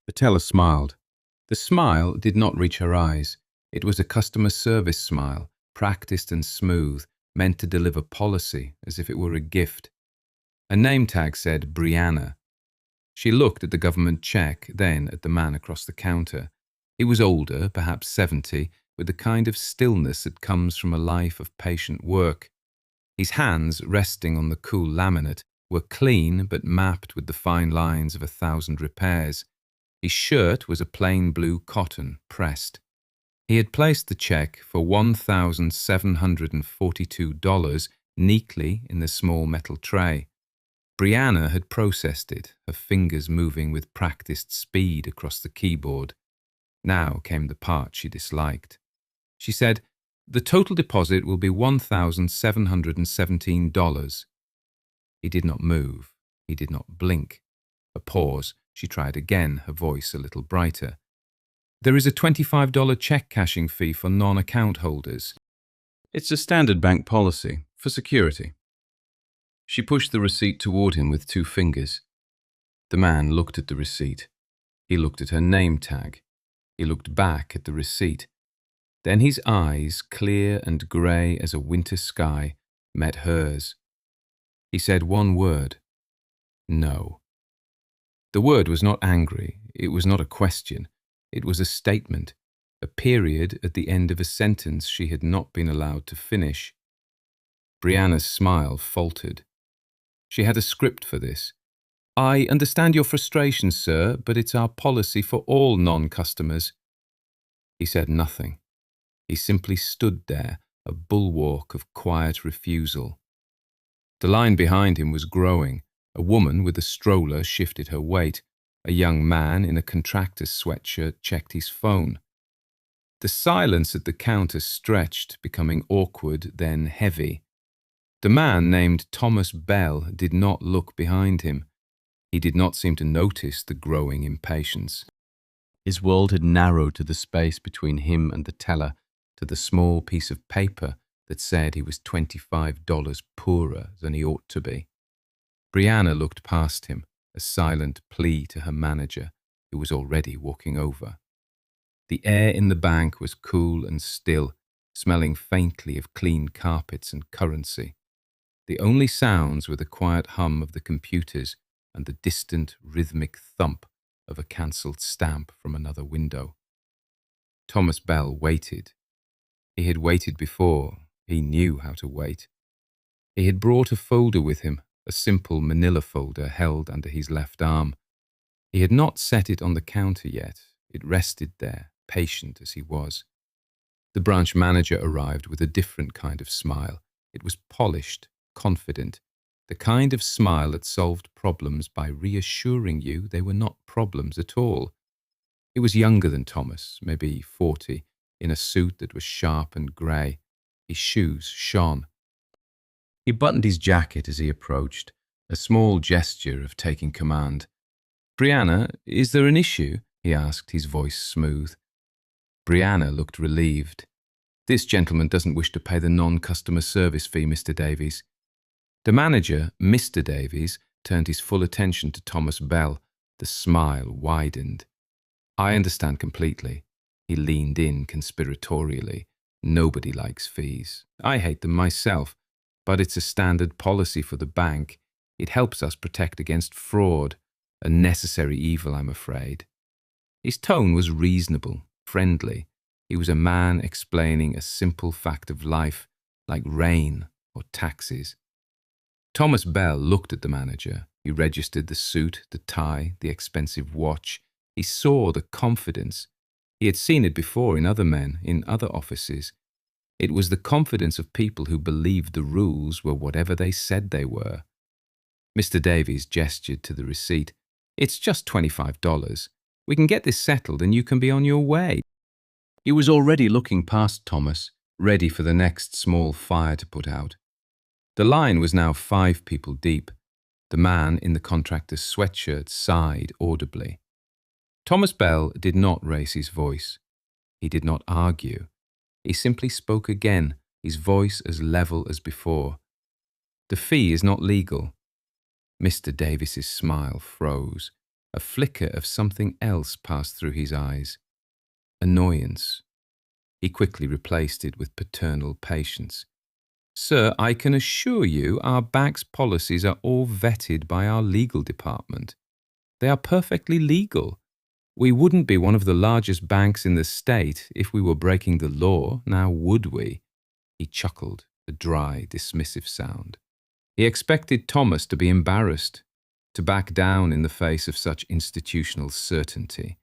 The teller smiled. The smile did not reach her eyes. It was a customer service smile, practiced and smooth, meant to deliver policy as if it were a gift. A name tag said Brianna. She looked at the government check, then at the man across the counter. He was older, perhaps 70, with the kind of stillness that comes from a life of patient work. His hands, resting on the cool laminate, were clean but mapped with the fine lines of 1,000 repairs. His shirt was a plain blue cotton, pressed. He had placed the check for $1,742 neatly in the small metal tray. Brianna had processed it, her fingers moving with practiced speed across the keyboard. Now came the part she disliked. She said, "The total deposit will be $1,717. He did not move. He did not blink. A pause. She tried again, her voice a little brighter. "There is a $25 check cashing fee for non-account holders. It's a standard bank policy, for security." She pushed the receipt toward him with 2 fingers. The man looked at the receipt. He looked at her name tag. He looked back at the receipt. Then his eyes, clear and grey as a winter sky, met hers. He said one word. No. The word was not angry. It was not a question. It was a statement, a period at the end of a sentence she had not been allowed to finish. Brianna's smile faltered. She had a script for this. "I understand your frustration, sir, but it's our policy for all non-customers." He said nothing. He simply stood there, a bulwark of quiet refusal. The line behind him was growing. A woman with a stroller shifted her weight. A young man in a contractor's sweatshirt checked his phone. The silence at the counter stretched, becoming awkward, then heavy. The man named Thomas Bell did not look behind him. He did not seem to notice the growing impatience. His world had narrowed to the space between him and the teller, to the small piece of paper that said he was $25 poorer than he ought to be. Brianna looked past him, a silent plea to her manager, who was already walking over. The air in the bank was cool and still, smelling faintly of clean carpets and currency. The only sounds were the quiet hum of the computers and the distant, rhythmic thump of a cancelled stamp from another window. Thomas Bell waited. He had waited before. He knew how to wait. He had brought a folder with him, a simple manila folder held under his left arm. He had not set it on the counter yet. It rested there, patient as he was. The branch manager arrived with a different kind of smile. It was polished, confident, the kind of smile that solved problems by reassuring you they were not problems at all. He was younger than Thomas, maybe 40, in a suit that was sharp and grey. His shoes shone. He buttoned his jacket as he approached, a small gesture of taking command. "Brianna, is there an issue?" he asked, his voice smooth. Brianna looked relieved. "This gentleman doesn't wish to pay the non-customer service fee, Mr. Davies." The manager, Mr. Davies, turned his full attention to Thomas Bell. The smile widened. "I understand completely." He leaned in conspiratorially. "Nobody likes fees. I hate them myself. But it's a standard policy for the bank. It helps us protect against fraud. A necessary evil, I'm afraid." His tone was reasonable, friendly. He was a man explaining a simple fact of life, like rain or taxes. Thomas Bell looked at the manager. He registered the suit, the tie, the expensive watch. He saw the confidence. He had seen it before in other men, in other offices. It was the confidence of people who believed the rules were whatever they said they were. Mr. Davies gestured to the receipt. "It's just $25. We can get this settled and you can be on your way." He was already looking past Thomas, ready for the next small fire to put out. The line was now 5 people deep. The man in the contractor's sweatshirt sighed audibly. Thomas Bell did not raise his voice. He did not argue. He simply spoke again, his voice as level as before. "The fee is not legal." Mr. Davis's smile froze. A flicker of something else passed through his eyes. Annoyance. He quickly replaced it with paternal patience. Sir, I can assure you our bank's policies are all vetted by our legal department. They are perfectly legal. We wouldn't be one of the largest banks in the state if we were breaking the law, now would we? He chuckled, a dry, dismissive sound. He expected Thomas to be embarrassed, to back down in the face of such institutional certainty.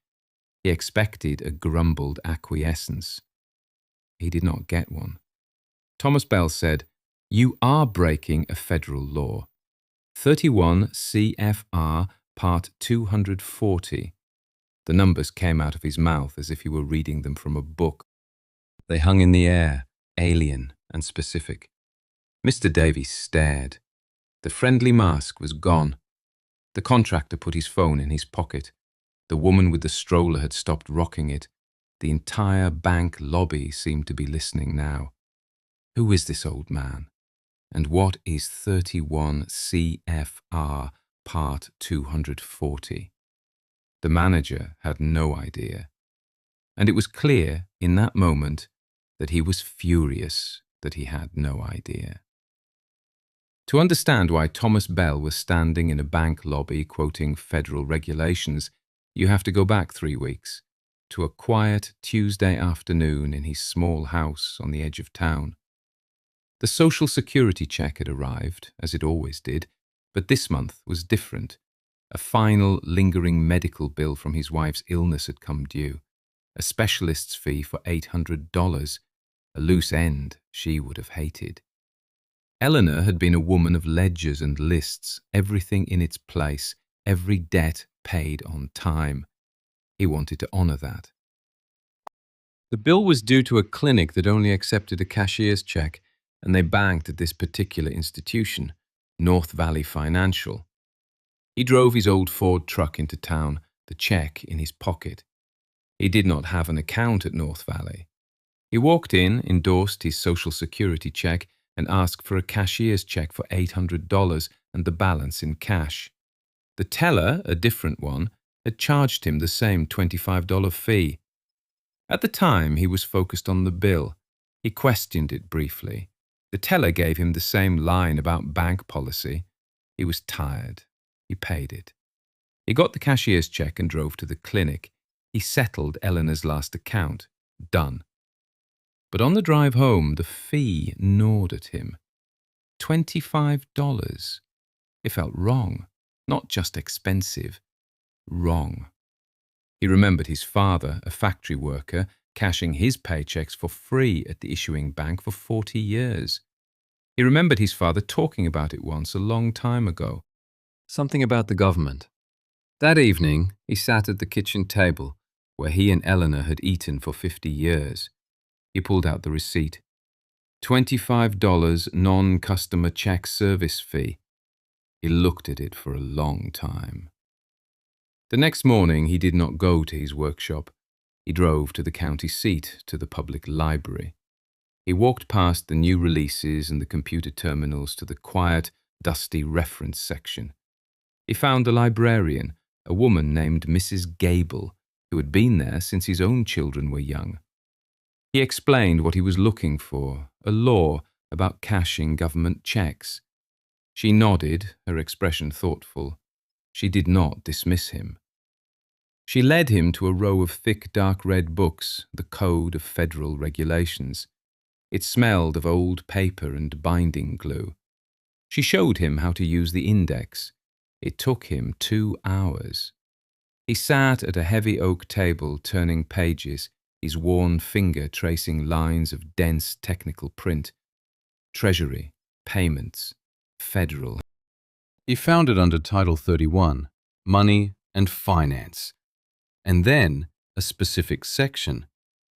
He expected a grumbled acquiescence. He did not get one. Thomas Bell said, "You are breaking a federal law. 31 CFR Part 240. The numbers came out of his mouth as if he were reading them from a book. They hung in the air, alien and specific. Mr. Davies stared. The friendly mask was gone. The contractor put his phone in his pocket. The woman with the stroller had stopped rocking it. The entire bank lobby seemed to be listening now. Who is this old man? And what is 31 CFR Part 240? The manager had no idea. And it was clear in that moment that he was furious that he had no idea. To understand why Thomas Bell was standing in a bank lobby quoting federal regulations, you have to go back 3 weeks, to a quiet Tuesday afternoon in his small house on the edge of town. The Social Security check had arrived, as it always did, but this month was different. A final, lingering medical bill from his wife's illness had come due, a specialist's fee for $800, a loose end she would have hated. Eleanor had been a woman of ledgers and lists, everything in its place, every debt paid on time. He wanted to honor that. The bill was due to a clinic that only accepted a cashier's check, and they banked at this particular institution, North Valley Financial. He drove his old Ford truck into town, the check in his pocket. He did not have an account at North Valley. He walked in, endorsed his Social Security check, and asked for a cashier's check for $800 and the balance in cash. The teller, a different one, had charged him the same $25 fee. At the time, he was focused on the bill. He questioned it briefly. The teller gave him the same line about bank policy. He was tired. He paid it. He got the cashier's check and drove to the clinic. He settled Eleanor's last account. Done. But on the drive home, the fee gnawed at him. $25. It felt wrong. Not just expensive. Wrong. He remembered his father, a factory worker, cashing his paychecks for free at the issuing bank for 40 years. He remembered his father talking about it once a long time ago. Something about the government. That evening, he sat at the kitchen table, where he and Eleanor had eaten for 50 years. He pulled out the receipt. $25 non-customer check service fee. He looked at it for a long time. The next morning, he did not go to his workshop. He drove to the county seat, to the public library. He walked past the new releases and the computer terminals to the quiet, dusty reference section. He found a librarian, a woman named Mrs. Gable, who had been there since his own children were young. He explained what he was looking for, a law about cashing government checks. She nodded, her expression thoughtful. She did not dismiss him. She led him to a row of thick dark red books, the Code of Federal Regulations. It smelled of old paper and binding glue. She showed him how to use the index. It took him 2 hours. He sat at a heavy oak table turning pages, his worn finger tracing lines of dense technical print. Treasury, payments, federal. He found it under Title 31, Money and Finance. And then a specific section,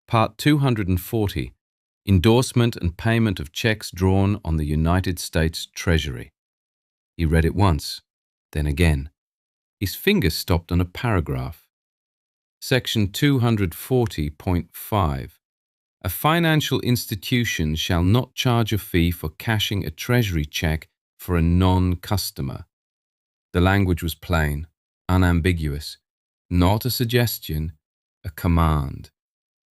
Part 240, Endorsement and Payment of Checks Drawn on the United States Treasury. He read it once, then again. His finger stopped on a paragraph. Section 240.5. A financial institution shall not charge a fee for cashing a treasury check for a non-customer. The language was plain, unambiguous, not a suggestion, a command.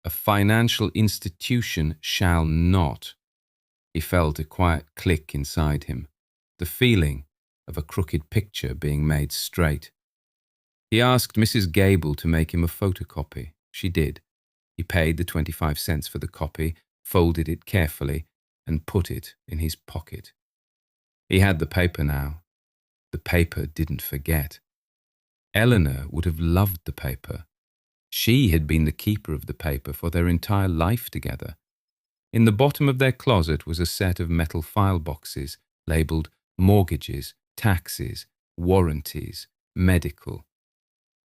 A financial institution shall not. He felt a quiet click inside him, the feeling of a crooked picture being made straight. He asked Mrs. Gable to make him a photocopy. She did. He paid the 25 cents for the copy, folded it carefully, and put it in his pocket. He had the paper now. The paper didn't forget. Eleanor would have loved the paper. She had been the keeper of the paper for their entire life together. In the bottom of their closet was a set of metal file boxes labelled mortgages, taxes, warranties, medical.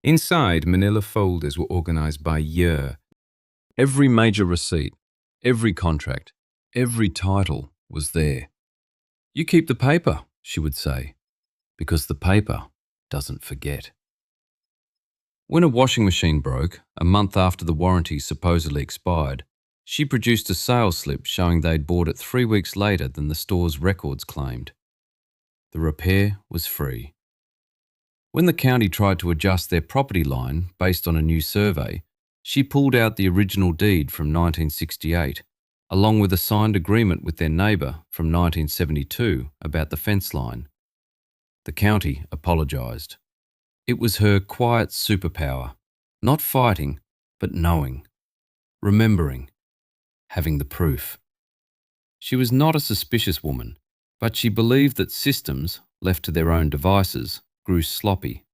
Inside, manila folders were organised by year. Every major receipt, every contract, every title was there. "You keep the paper," she would say, "because the paper doesn't forget." When a washing machine broke, a month after the warranty supposedly expired, she produced a sales slip showing they'd bought it 3 weeks later than the store's records claimed. The repair was free. When the county tried to adjust their property line based on a new survey, she pulled out the original deed from 1968, along with a signed agreement with their neighbour from 1972 about the fence line. The county apologised. It was her quiet superpower, not fighting, but knowing, remembering, having the proof. She was not a suspicious woman, but she believed that systems, left to their own devices, grew sloppy.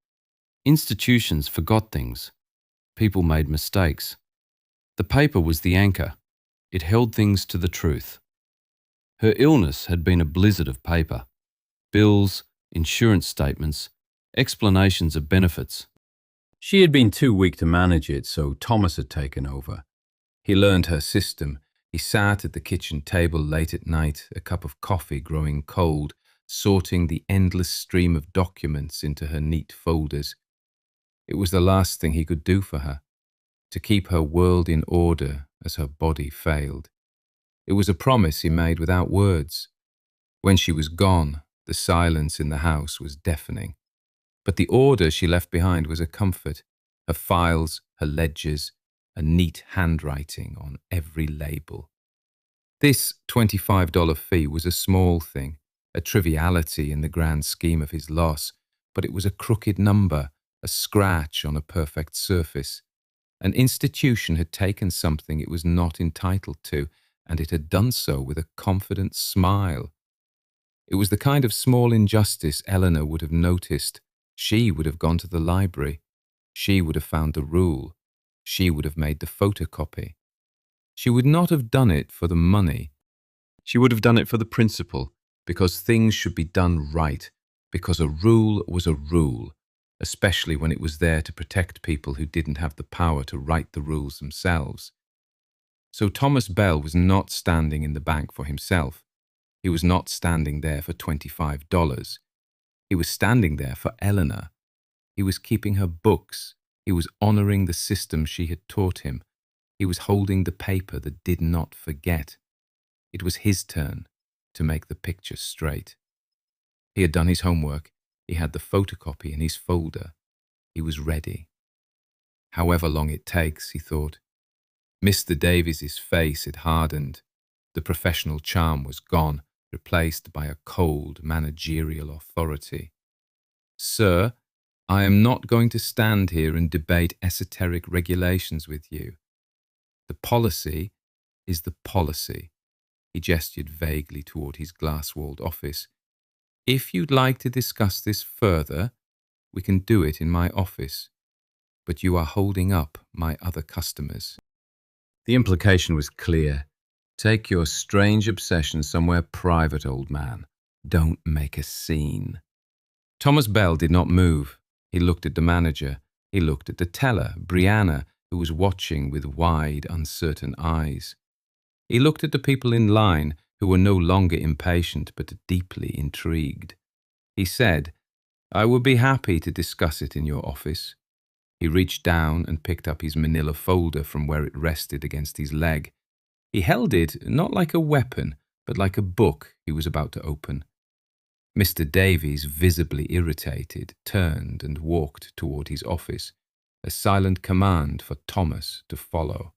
Institutions forgot things. People made mistakes. The paper was the anchor. It held things to the truth. Her illness had been a blizzard of paper. Bills, insurance statements, explanations of benefits. She had been too weak to manage it, so Thomas had taken over. He learned her system. He sat at the kitchen table late at night, a cup of coffee growing cold, sorting the endless stream of documents into her neat folders. It was the last thing he could do for her, to keep her world in order as her body failed. It was a promise he made without words. When she was gone, the silence in the house was deafening. But the order she left behind was a comfort. Her files, her ledgers, a neat handwriting on every label. This $25 fee was a small thing, a triviality in the grand scheme of his loss, but it was a crooked number, a scratch on a perfect surface. An institution had taken something it was not entitled to, and it had done so with a confident smile. It was the kind of small injustice Eleanor would have noticed. She would have gone to the library. She would have found the rule. She would have made the photocopy. She would not have done it for the money. She would have done it for the principle, because things should be done right, because a rule was a rule, especially when it was there to protect people who didn't have the power to write the rules themselves. So Thomas Bell was not standing in the bank for himself. He was not standing there for $25. He was standing there for Eleanor. He was keeping her books. He was honouring the system she had taught him. He was holding the paper that did not forget. It was his turn to make the picture straight. He had done his homework. He had the photocopy in his folder. He was ready. However long it takes, he thought. Mr. Davies's face had hardened. The professional charm was gone, replaced by a cold managerial authority. "Sir, I am not going to stand here and debate esoteric regulations with you. The policy is the policy." He gestured vaguely toward his glass-walled office. "If you'd like to discuss this further, we can do it in my office. But you are holding up my other customers." The implication was clear. Take your strange obsession somewhere private, old man. Don't make a scene. Thomas Bell did not move. He looked at the manager. He looked at the teller, Brianna, who was watching with wide, uncertain eyes. He looked at the people in line, who were no longer impatient but deeply intrigued. He said, "I would be happy to discuss it in your office." He reached down and picked up his manila folder from where it rested against his leg. He held it not like a weapon, but like a book he was about to open. Mr. Davies, visibly irritated, turned and walked toward his office, a silent command for Thomas to follow.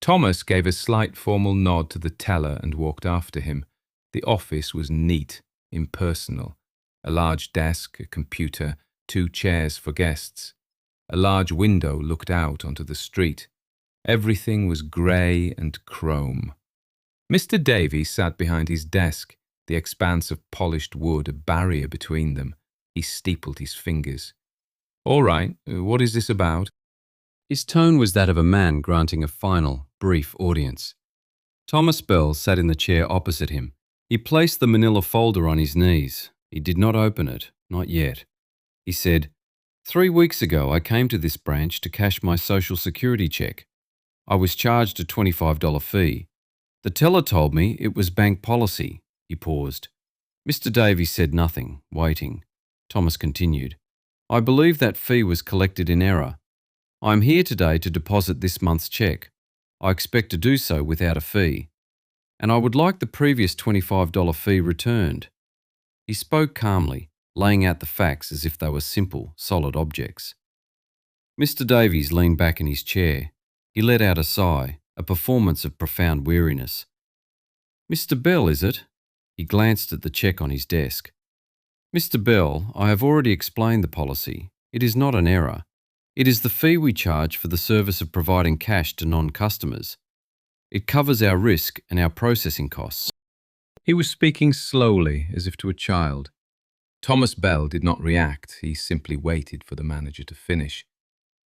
Thomas gave a slight formal nod to the teller and walked after him. The office was neat, impersonal. A large desk, a computer, 2 chairs for guests. A large window looked out onto the street. Everything was grey and chrome. Mr. Davies sat behind his desk, the expanse of polished wood a barrier between them. He steepled his fingers. "All right, what is this about?" His tone was that of a man granting a final, brief audience. Thomas Bell sat in the chair opposite him. He placed the manila folder on his knees. He did not open it, not yet. He said, 3 weeks ago I came to this branch to cash my Social Security check. I was charged a $25 fee. The teller told me it was bank policy." He paused. Mr. Davies said nothing, waiting. Thomas continued, "I believe that fee was collected in error. I am here today to deposit this month's check. I expect to do so without a fee. And I would like the previous $25 fee returned." He spoke calmly, laying out the facts as if they were simple, solid objects. Mr. Davies leaned back in his chair. He let out a sigh, a performance of profound weariness. "Mr. Bell, is it?" He glanced at the check on his desk. "Mr. Bell, I have already explained the policy. It is not an error. It is the fee we charge for the service of providing cash to non-customers. It covers our risk and our processing costs." He was speaking slowly, as if to a child. Thomas Bell did not react. He simply waited for the manager to finish.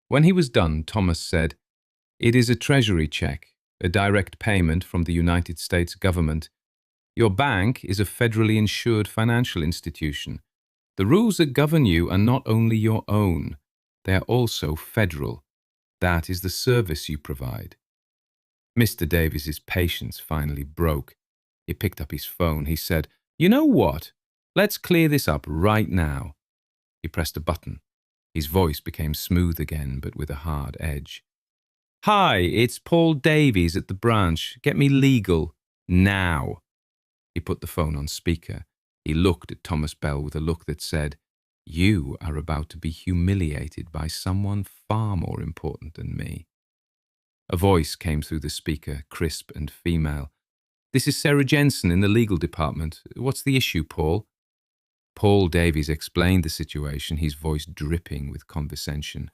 When he was done, Thomas said, "It is a treasury check, a direct payment from the United States government. Your bank is a federally insured financial institution. The rules that govern you are not only your own, they are also federal. That is the service you provide." Mr. Davies's patience finally broke. He picked up his phone. He said, "You know what? Let's clear this up right now." He pressed a button. His voice became smooth again, but with a hard edge. "Hi, it's Paul Davies at the branch. Get me legal. Now." He put the phone on speaker. He looked at Thomas Bell with a look that said, "You are about to be humiliated by someone far more important than me." A voice came through the speaker, crisp and female. "This is Sarah Jensen in the legal department. What's the issue, Paul?" Paul Davies explained the situation, his voice dripping with condescension.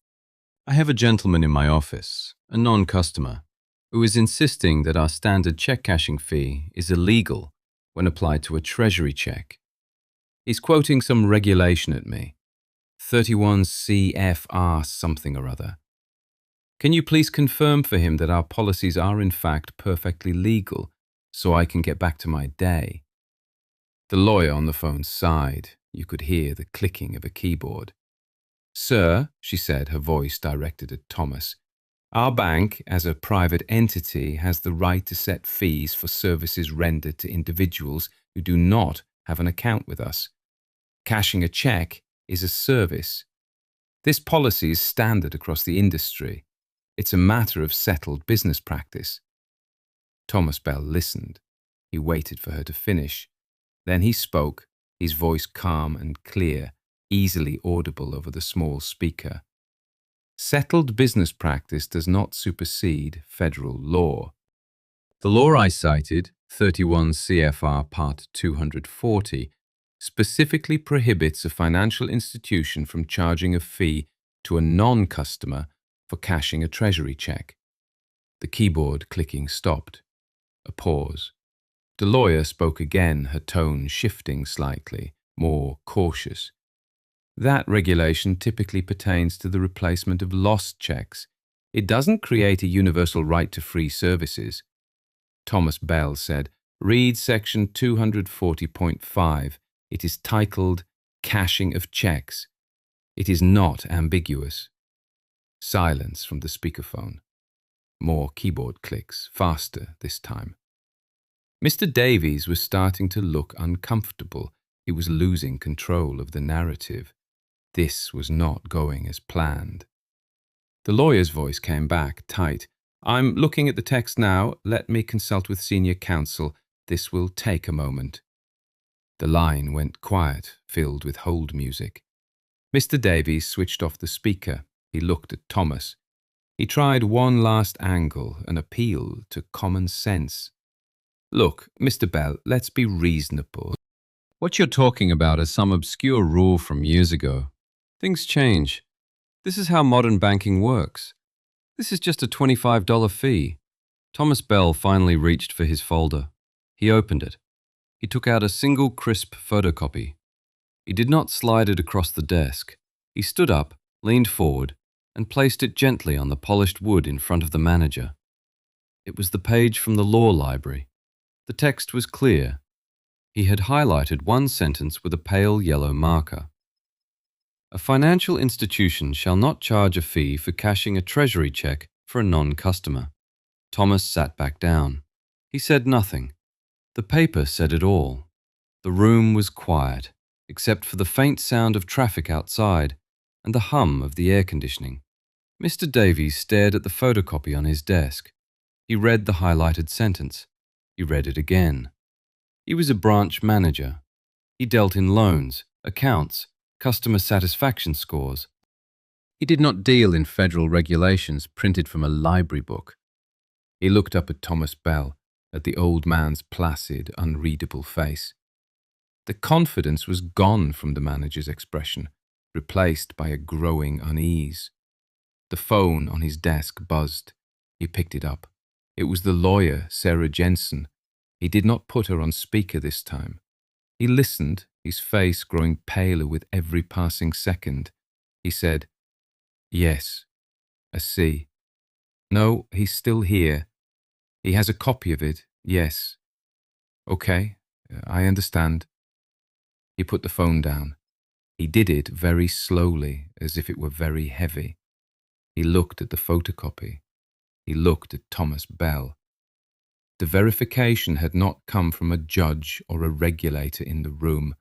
"I have a gentleman in my office, a non-customer, who is insisting that our standard check cashing fee is illegal when applied to a treasury check. He's quoting some regulation at me, 31 CFR something or other. Can you please confirm for him that our policies are in fact perfectly legal so I can get back to my day?" The lawyer on the phone sighed. You could hear the clicking of a keyboard. "Sir," she said, her voice directed at Thomas, "our bank, as a private entity, has the right to set fees for services rendered to individuals who do not have an account with us. Cashing a check is a service. This policy is standard across the industry. It's a matter of settled business practice." Thomas Bell listened. He waited for her to finish. Then he spoke, his voice calm and clear, easily audible over the small speaker. "Settled business practice does not supersede federal law. The law I cited, 31 CFR Part 240, specifically prohibits a financial institution from charging a fee to a non-customer for cashing a treasury check." The keyboard clicking stopped. A pause. The lawyer spoke again, her tone shifting slightly, more cautious. "That regulation typically pertains to the replacement of lost checks. It doesn't create a universal right to free services." Thomas Bell said, "Read section 240.5. It is titled Cashing of Checks. It is not ambiguous." Silence from the speakerphone. More keyboard clicks, faster this time. Mr. Davies was starting to look uncomfortable. He was losing control of the narrative. This was not going as planned. The lawyer's voice came back, tight. "I'm looking at the text now. Let me consult with senior counsel. This will take a moment." The line went quiet, filled with hold music. Mr. Davies switched off the speaker. He looked at Thomas. He tried one last angle, an appeal to common sense. Look, Mr. Bell, let's be reasonable. What you're talking about is some obscure rule from years ago. Things change. This is how modern banking works. This is just a $25 fee. Thomas Bell finally reached for his folder. He opened it. He took out a single crisp photocopy. He did not slide it across the desk. He stood up, leaned forward, and placed it gently on the polished wood in front of the manager. It was the page from the law library. The text was clear. He had highlighted one sentence with a pale yellow marker. A financial institution shall not charge a fee for cashing a treasury check for a non-customer. Thomas sat back down. He said nothing. The paper said it all. The room was quiet, except for the faint sound of traffic outside and the hum of the air conditioning. Mr. Davies stared at the photocopy on his desk. He read the highlighted sentence. He read it again. He was a branch manager. He dealt in loans, accounts, customer satisfaction scores. He did not deal in federal regulations printed from a library book. He looked up at Thomas Bell, at the old man's placid, unreadable face. The confidence was gone from the manager's expression, replaced by a growing unease. The phone on his desk buzzed. He picked it up. It was the lawyer, Sarah Jensen. He did not put her on speaker this time. He listened, his face growing paler with every passing second. He said, "Yes, I see. No, he's still here. He has a copy of it, yes. Okay, I understand." He put the phone down. He did it very slowly, as if it were very heavy. He looked at the photocopy. He looked at Thomas Bell. The verification had not come from a judge or a regulator in the room.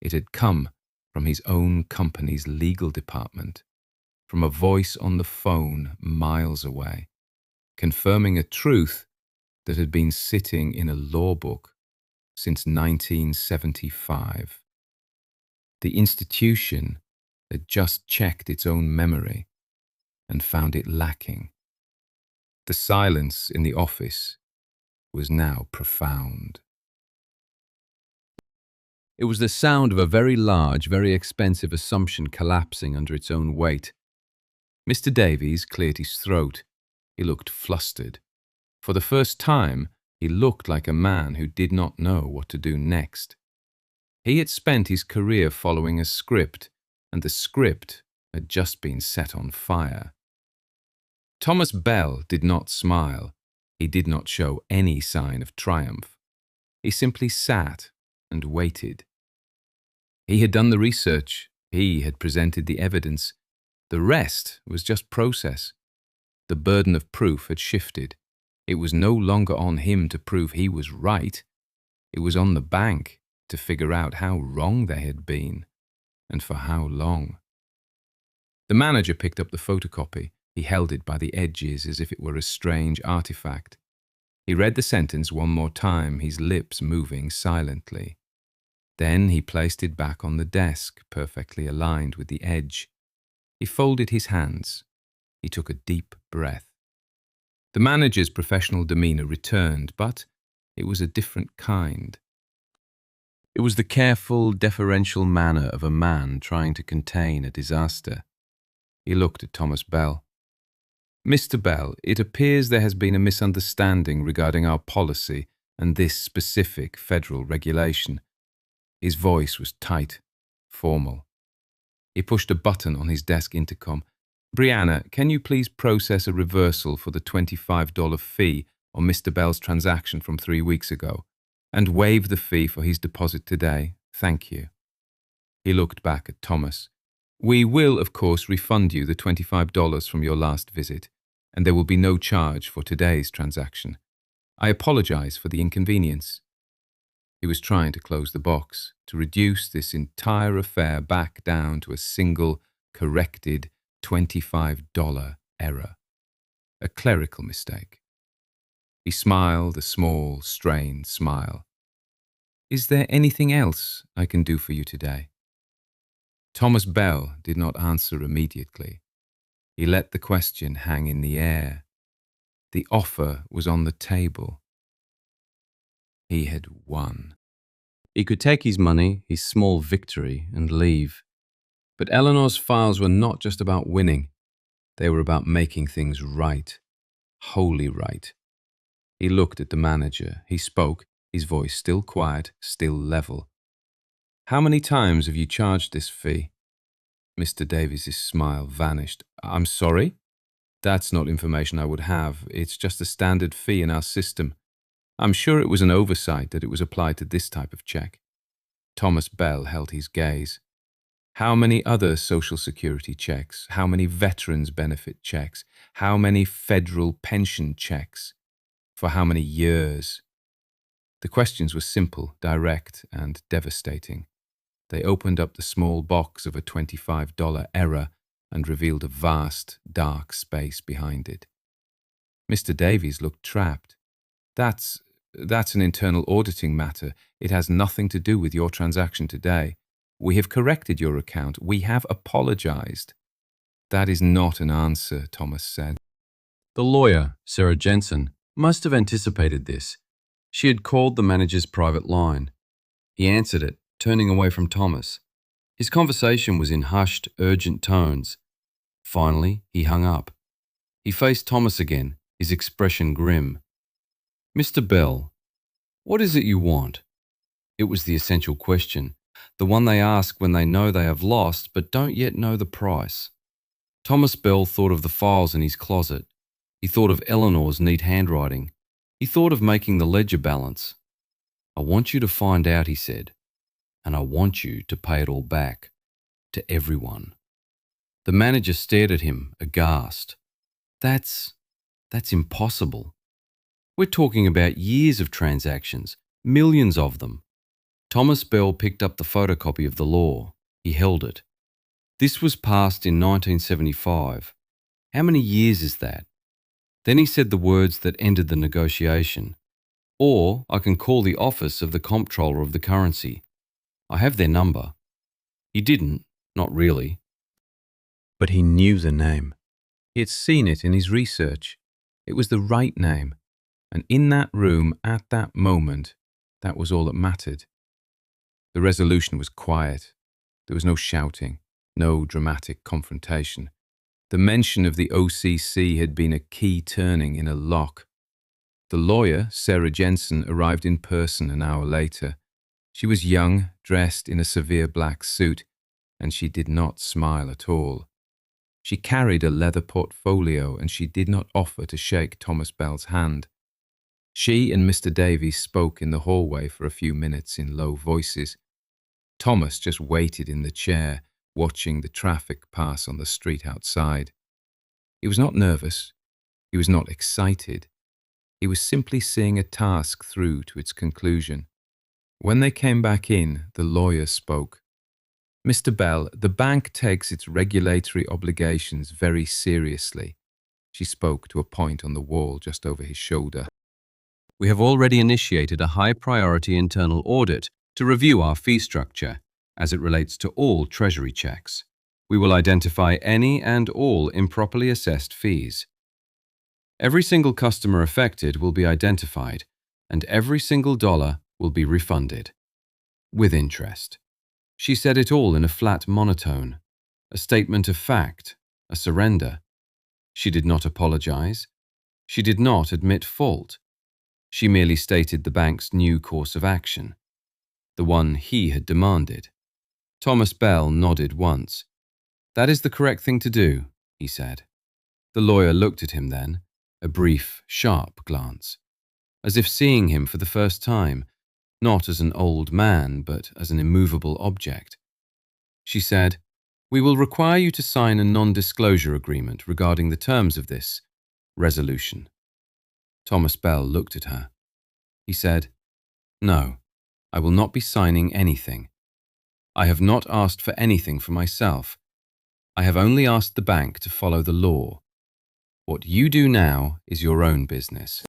It had come from his own company's legal department, from a voice on the phone miles away, confirming a truth that had been sitting in a law book since 1975. The institution had just checked its own memory and found it lacking. The silence in the office was now profound. It was the sound of a very large, very expensive assumption collapsing under its own weight. Mr. Davies cleared his throat. He looked flustered. For the first time, he looked like a man who did not know what to do next. He had spent his career following a script, and the script had just been set on fire. Thomas Bell did not smile. He did not show any sign of triumph. He simply sat and waited. He had done the research. He had presented the evidence. The rest was just process. The burden of proof had shifted. It was no longer on him to prove he was right. It was on the bank to figure out how wrong they had been, and for how long. The manager picked up the photocopy. He held it by the edges as if it were a strange artifact. He read the sentence one more time, his lips moving silently. Then he placed it back on the desk, perfectly aligned with the edge. He folded his hands. He took a deep breath. The manager's professional demeanor returned, but it was a different kind. It was the careful, deferential manner of a man trying to contain a disaster. He looked at Thomas Bell. "Mr. Bell, it appears there has been a misunderstanding regarding our policy and this specific federal regulation." His voice was tight, formal. He pushed a button on his desk intercom. "Brianna, can you please process a reversal for the $25 fee on Mr. Bell's transaction from 3 weeks ago, and waive the fee for his deposit today? Thank you." He looked back at Thomas. "We will, of course, refund you the $25 from your last visit, and there will be no charge for today's transaction. I apologize for the inconvenience." He was trying to close the box, to reduce this entire affair back down to a single, corrected $25 error. A clerical mistake. He smiled a small, strained smile. Is there anything else I can do for you today? Thomas Bell did not answer immediately. He let the question hang in the air. The offer was on the table. He had won. He could take his money, his small victory, and leave. But Eleanor's files were not just about winning. They were about making things right. Wholly right. He looked at the manager. He spoke, his voice still quiet, still level. How many times have you charged this fee? Mr. Davies's smile vanished. I'm sorry? That's not information I would have. It's just a standard fee in our system. I'm sure it was an oversight that it was applied to this type of check. Thomas Bell held his gaze. How many other Social Security checks? How many veterans benefit checks? How many federal pension checks? For how many years? The questions were simple, direct, and devastating. They opened up the small box of a $25 error and revealed a vast, dark space behind it. Mr. Davies looked trapped. That's an internal auditing matter. It has nothing to do with your transaction today. We have corrected your account. We have apologized. That is not an answer, Thomas said. The lawyer, Sarah Jensen, must have anticipated this. She had called the manager's private line. He answered it, turning away from Thomas. His conversation was in hushed, urgent tones. Finally, he hung up. He faced Thomas again, his expression grim. Mr. Bell, what is it you want? It was the essential question, the one they ask when they know they have lost but don't yet know the price. Thomas Bell thought of the files in his closet. He thought of Eleanor's neat handwriting. He thought of making the ledger balance. I want you to find out, he said, and I want you to pay it all back, to everyone. The manager stared at him, aghast. That's impossible. We're talking about years of transactions, millions of them. Thomas Bell picked up the photocopy of the law. He held it. This was passed in 1975. How many years is that? Then he said the words that ended the negotiation. Or I can call the office of the comptroller of the currency. I have their number. He didn't, not really. But he knew the name. He had seen it in his research. It was the right name. And in that room, at that moment, that was all that mattered. The resolution was quiet. There was no shouting, no dramatic confrontation. The mention of the OCC had been a key turning in a lock. The lawyer, Sarah Jensen, arrived in person an hour later. She was young, dressed in a severe black suit, and she did not smile at all. She carried a leather portfolio, and she did not offer to shake Thomas Bell's hand. She and Mr. Davies spoke in the hallway for a few minutes in low voices. Thomas just waited in the chair, watching the traffic pass on the street outside. He was not nervous. He was not excited. He was simply seeing a task through to its conclusion. When they came back in, the lawyer spoke. Mr. Bell, the bank takes its regulatory obligations very seriously. She spoke to a point on the wall just over his shoulder. We have already initiated a high-priority internal audit to review our fee structure as it relates to all Treasury checks. We will identify any and all improperly assessed fees. Every single customer affected will be identified, and every single dollar will be refunded. With interest. She said it all in a flat monotone, a statement of fact, a surrender. She did not apologize. She did not admit fault. She merely stated the bank's new course of action, the one he had demanded. Thomas Bell nodded once. That is the correct thing to do, he said. The lawyer looked at him then, a brief, sharp glance, as if seeing him for the first time, not as an old man, but as an immovable object. She said, We will require you to sign a non-disclosure agreement regarding the terms of this resolution. Thomas Bell looked at her. He said, No, I will not be signing anything. I have not asked for anything for myself. I have only asked the bank to follow the law. What you do now is your own business.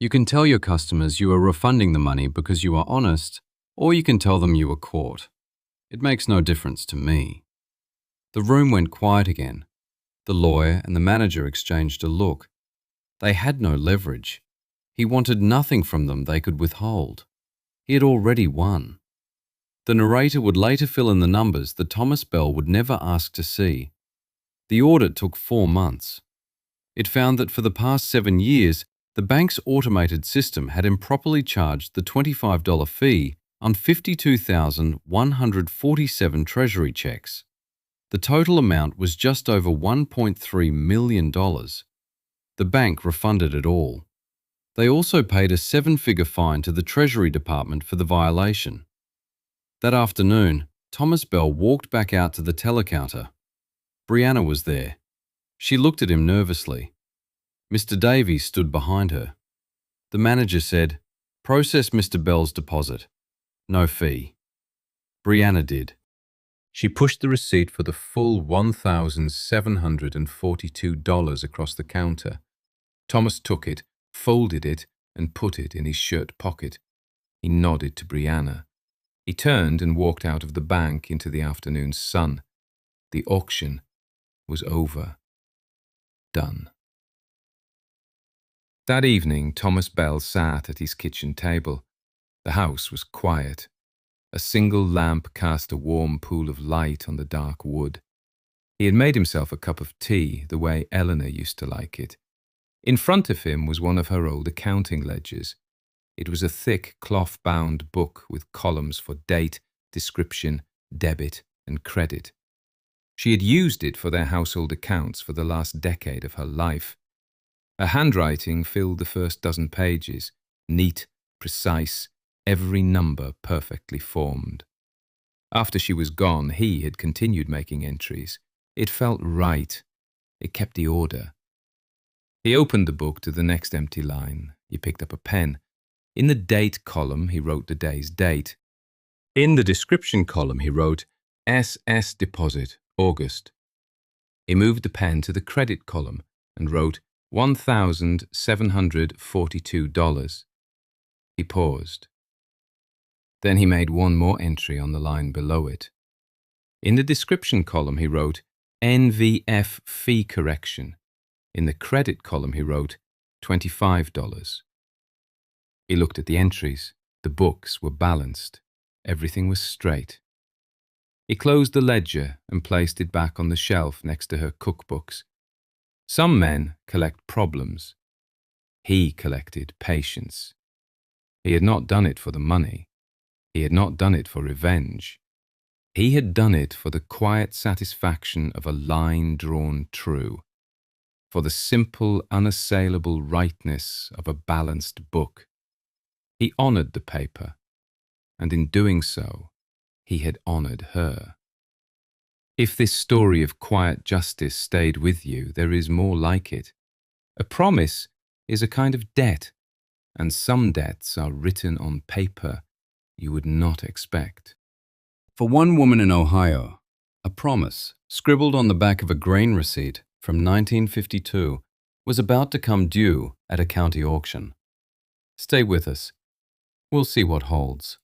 You can tell your customers you are refunding the money because you are honest Or you can tell them you were caught. It makes no difference to me. The room went quiet again. The lawyer and the manager exchanged a look. They had no leverage. He wanted nothing from them they could withhold. He had already won. The narrator would later fill in the numbers that Thomas Bell would never ask to see. The audit took 4 months. It found that for the past 7 years, the bank's automated system had improperly charged the $25 fee on 52,147 Treasury checks. The total amount was just over $1.3 million. The bank refunded it all. They also paid a 7-figure fine to the Treasury Department for the violation. That afternoon, Thomas Bell walked back out to the teller counter. Brianna was there. She looked at him nervously. Mr. Davies stood behind her. The manager said, "Process Mr. Bell's deposit. No fee." Brianna did. She pushed the receipt for the full $1,742 across the counter. Thomas took it, folded it, and put it in his shirt pocket. He nodded to Brianna. He turned and walked out of the bank into the afternoon sun. The auction was over. Done. That evening, Thomas Bell sat at his kitchen table. The house was quiet. A single lamp cast a warm pool of light on the dark wood. He had made himself a cup of tea, the way Eleanor used to like it. In front of him was one of her old accounting ledgers. It was a thick, cloth-bound book with columns for date, description, debit, and credit. She had used it for their household accounts for the last decade of her life. Her handwriting filled the first dozen pages, neat, precise, every number perfectly formed. After she was gone, he had continued making entries. It felt right. It kept the order. He opened the book to the next empty line. He picked up a pen. In the date column, he wrote the day's date. In the description column, he wrote SS Deposit, August. He moved the pen to the credit column and wrote $1,742. He paused. Then he made one more entry on the line below it. In the description column, he wrote NVF fee correction. In the credit column, he wrote $25. He looked at the entries. The books were balanced. Everything was straight. He closed the ledger and placed it back on the shelf next to her cookbooks. Some men collect problems. He collected patience. He had not done it for the money. He had not done it for revenge. He had done it for the quiet satisfaction of a line drawn true, for the simple, unassailable rightness of a balanced book. He honored the paper, and in doing so, he had honored her. If this story of quiet justice stayed with you, there is more like it. A promise is a kind of debt, and some debts are written on paper you would not expect. For one woman in Ohio, a promise, scribbled on the back of a grain receipt from 1952, was about to come due at a county auction. Stay with us. We'll see what holds.